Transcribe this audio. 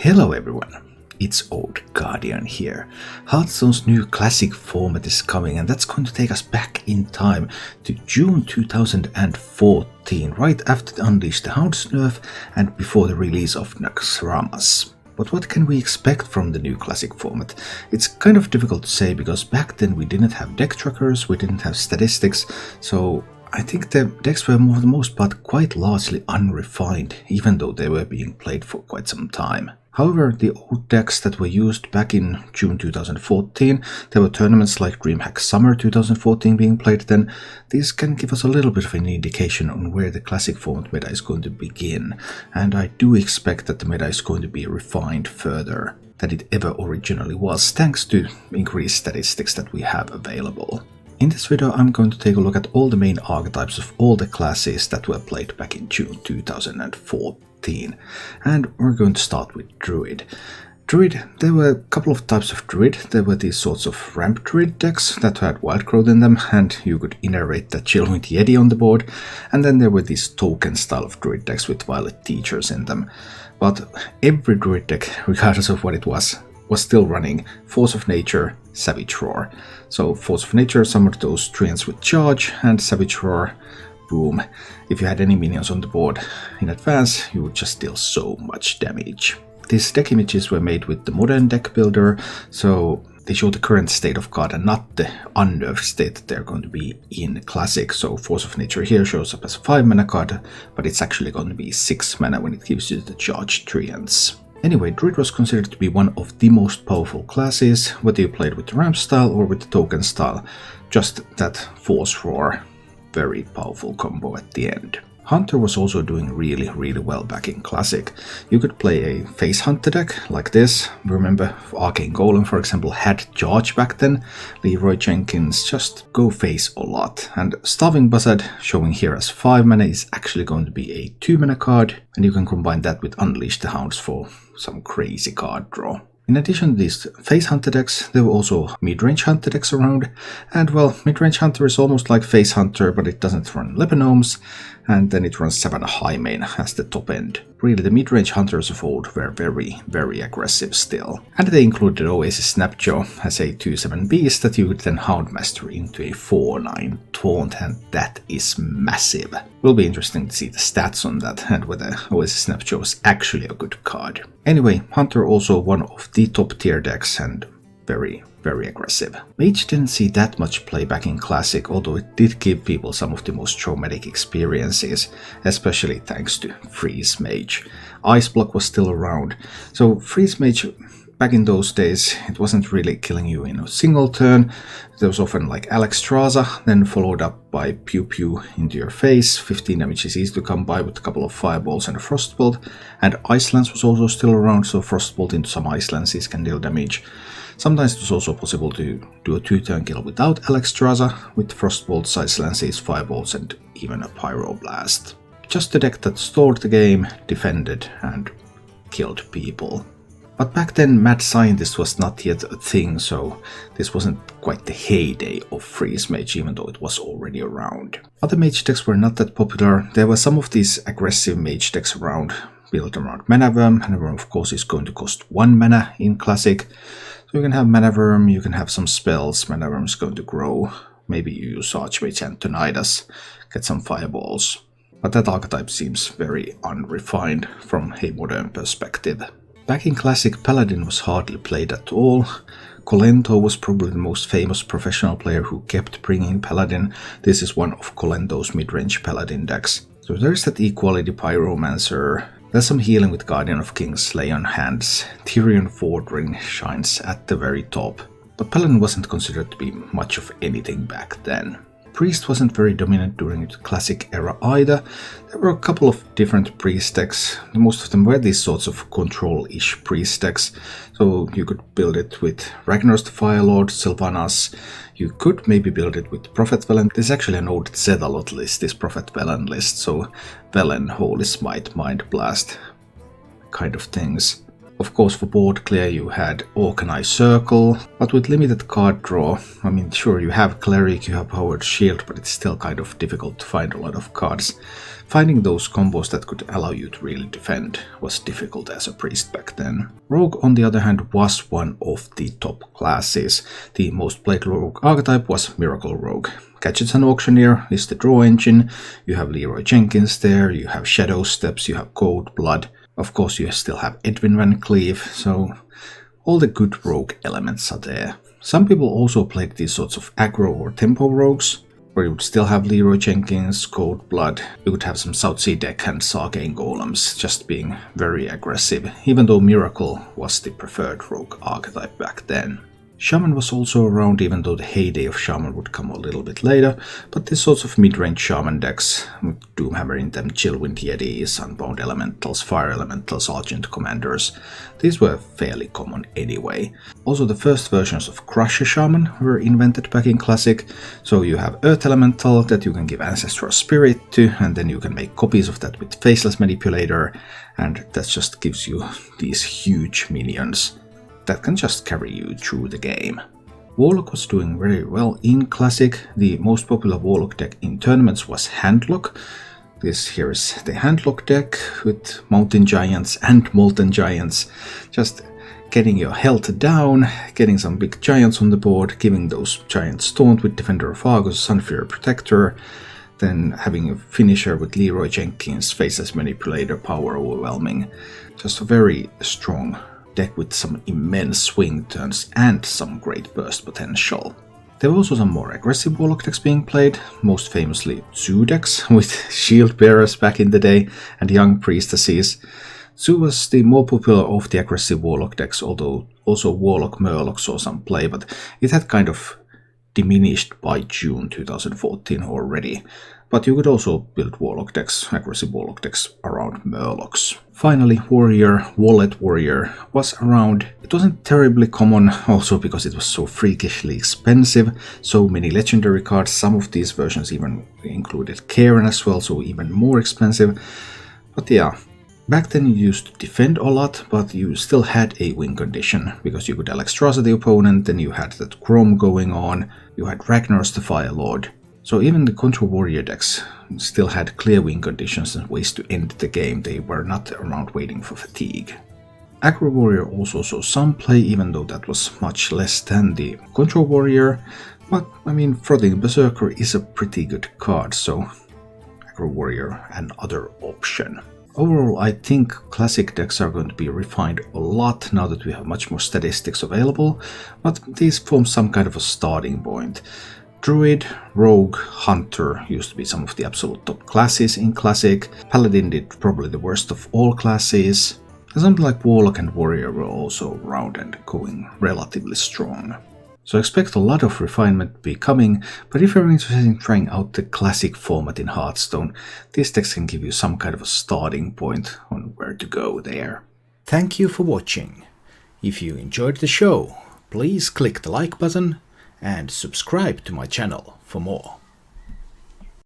Hello everyone, it's Old Guardian here. Hearthstone's new classic format is coming, and that's going to take us back in time to June 2014, right after the Unleash the Hounds nerf and before the release of Naxxramas. But what can we expect from the new classic format? It's kind of difficult to say because back then we didn't have deck trackers, we didn't have statistics, so I think the decks were for the most part quite largely unrefined, even though they were being played for quite some time. However, the old decks that were used back in June 2014, there were tournaments like DreamHack Summer 2014 being played then. These can give us a little bit of an indication on where the classic format meta is going to begin, and I do expect that the meta is going to be refined further than it ever originally was, thanks to increased statistics that we have available. In this video I'm going to take a look at all the main archetypes of all the classes that were played back in June 2014. And we're going to start with Druid. Druid, there were a couple of types of Druid. There were these sorts of ramp Druid decks that had Wild Growth in them, and you could iterate that chill with Yeti on the board. And then there were these token style of Druid decks with Violet Teachers in them. But every Druid deck, regardless of what it was still running Force of Nature, Savage Roar. So Force of Nature summoned those treants with charge, and Savage Roar, boom. If you had any minions on the board in advance, you would just deal so much damage. These deck images were made with the modern deck builder, so they show the current state of card and not the unnerved state that they're going to be in Classic. So Force of Nature here shows up as a 5 mana card, but it's actually going to be 6 mana when it gives you the charged treants. Anyway, Druid was considered to be one of the most powerful classes, whether you played with the ramp style or with the token style. Just that Force Roar, very powerful combo at the end. Hunter was also doing really well back in Classic. You could play a Face Hunter deck like this. Remember, Arcane Golem for example had charge back then. Leroy Jenkins just go face a lot. And Starving Buzzard, showing here as 5 mana, is actually going to be a 2 mana card, and you can combine that with Unleash the Hounds for some crazy card draw. In addition to these Face Hunter decks, there were also Midrange Hunter decks around, and well, Midrange Hunter is almost like Face Hunter, but it doesn't run Lepenomes, and then it runs Savannah Highmane as the top end. Really, the Midrange Hunters of old were very aggressive still. And they included Oasis Snapjaw as a 2/7 beast that you could then Houndmaster into a 4/9 taunt, and that is massive. Will be interesting to see the stats on that and whether Oasis Snapjaw is actually a good card. Anyway, Hunter also one of the top tier decks and very aggressive. Mage didn't see that much play back in Classic, although it did give people some of the most traumatic experiences, especially thanks to Freeze Mage. Ice Block was still around, so Freeze Mage back in those days, it wasn't really killing you in a single turn. There was often like Alexstrasza, then followed up by Pew Pew into your face. 15 damage is easy to come by with a couple of Fireballs and a Frostbolt. And Ice Lance was also still around, so Frostbolt into some Ice Lances can deal damage. Sometimes it was also possible to do a 2-turn kill without Alexstrasza, with Frostbolts, Ice Lances, Firebolts, and even a Pyroblast. Just a deck that stalled the game, defended, and killed people. But back then Mad Scientist was not yet a thing, so this wasn't quite the heyday of Freeze Mage, even though it was already around. Other Mage decks were not that popular. There were some of these aggressive Mage decks around, built around Manawyrm. Manawyrm of course is going to cost 1 mana in Classic. So you can have Manawyrm, you can have some spells, Manawyrm is going to grow. Maybe you use Archmage Antonidas, get some Fireballs. But that archetype seems very unrefined from a modern perspective. Back in Classic, Paladin was hardly played at all. Kolento was probably the most famous professional player who kept bringing Paladin. This is one of Kolento's mid-range Paladin decks. So there's that Equality Pyromancer. There's some healing with Guardian of Kings, Lay on Hands. Tyrion Fordring shines at the very top. But Paladin wasn't considered to be much of anything back then. Priest wasn't very dominant during the Classic era either. There were a couple of different Priest decks. Most of them were these sorts of control-ish Priest decks. So you could build it with Ragnaros the Firelord, Sylvanas. You could maybe build it with Prophet Velen. There's actually an old Zetalot list, this Prophet Velen list. So Velen, Holy Smite, Mind Blast kind of things. Of course, for board clear you had Organized Circle, but with limited card draw, I mean, sure, you have Cleric, you have Powered Shield, but it's still kind of difficult to find a lot of cards. Finding those combos that could allow you to really defend was difficult as a priest back then. Rogue, on the other hand, was one of the top classes. The most played rogue archetype was Miracle Rogue. Gadgets and Auctioneer is the draw engine, you have Leroy Jenkins there, you have Shadow Steps, you have Cold Blood. Of course, you still have Edwin Van Cleave, so all the good rogue elements are there. Some people also played these sorts of aggro or tempo rogues, where you would still have Leroy Jenkins, Cold Blood. You would have some South Sea deck and Sargane Golems just being very aggressive, even though Miracle was the preferred rogue archetype back then. Shaman was also around, even though the heyday of Shaman would come a little bit later, but these sorts of mid-range Shaman decks, with Doomhammer in them, Chillwind Yetis, Unbound Elementals, Fire Elementals, Argent Commanders, these were fairly common anyway. Also, the first versions of Crusher Shaman were invented back in Classic, so you have Earth Elemental that you can give Ancestral Spirit to, and then you can make copies of that with Faceless Manipulator, and that just gives you these huge minions that can just carry you through the game. Warlock was doing very well in Classic. The most popular Warlock deck in tournaments was Handlock. This here is the Handlock deck with Mountain Giants and Molten Giants. Just getting your health down, getting some big giants on the board, giving those giants taunt with Defender of Argus, Sunfear Protector, then having a finisher with Leroy Jenkins, Faceless Manipulator, Power Overwhelming. Just a very strong deck with some immense swing turns and some great burst potential. There were also some more aggressive Warlock decks being played, most famously Zoo decks with Shield Bearers back in the day and Young Priestesses. Zoo was the more popular of the aggressive Warlock decks, although also Warlock Murloc saw some play, but it had kind of diminished by June 2014 already. But you could also build Warlock decks, aggressive Warlock decks, around Murlocs. Finally, Warrior, Wallet Warrior was around. It wasn't terribly common, also because it was so freakishly expensive. So many legendary cards, some of these versions even included Karen as well, so even more expensive. But yeah, back then you used to defend a lot, but you still had a win condition, because you could Alexstrasza the opponent, then you had that Chrome going on, you had Ragnaros the Fire Lord. So even the Control Warrior decks still had clear win conditions and ways to end the game. They were not around waiting for fatigue. Aggro Warrior also saw some play, even though that was much less than the Control Warrior. But I mean, Frothing Berserker is a pretty good card, so Aggro Warrior another option. Overall, I think Classic decks are going to be refined a lot now that we have much more statistics available, but these form some kind of a starting point. Druid, Rogue, Hunter used to be some of the absolute top classes in Classic. Paladin did probably the worst of all classes. And something like Warlock and Warrior were also around and going relatively strong. So expect a lot of refinement to be coming, but if you're interested in trying out the Classic format in Hearthstone, these decks can give you some kind of a starting point on where to go there. Thank you for watching. If you enjoyed the show, please click the like button and subscribe to my channel for more.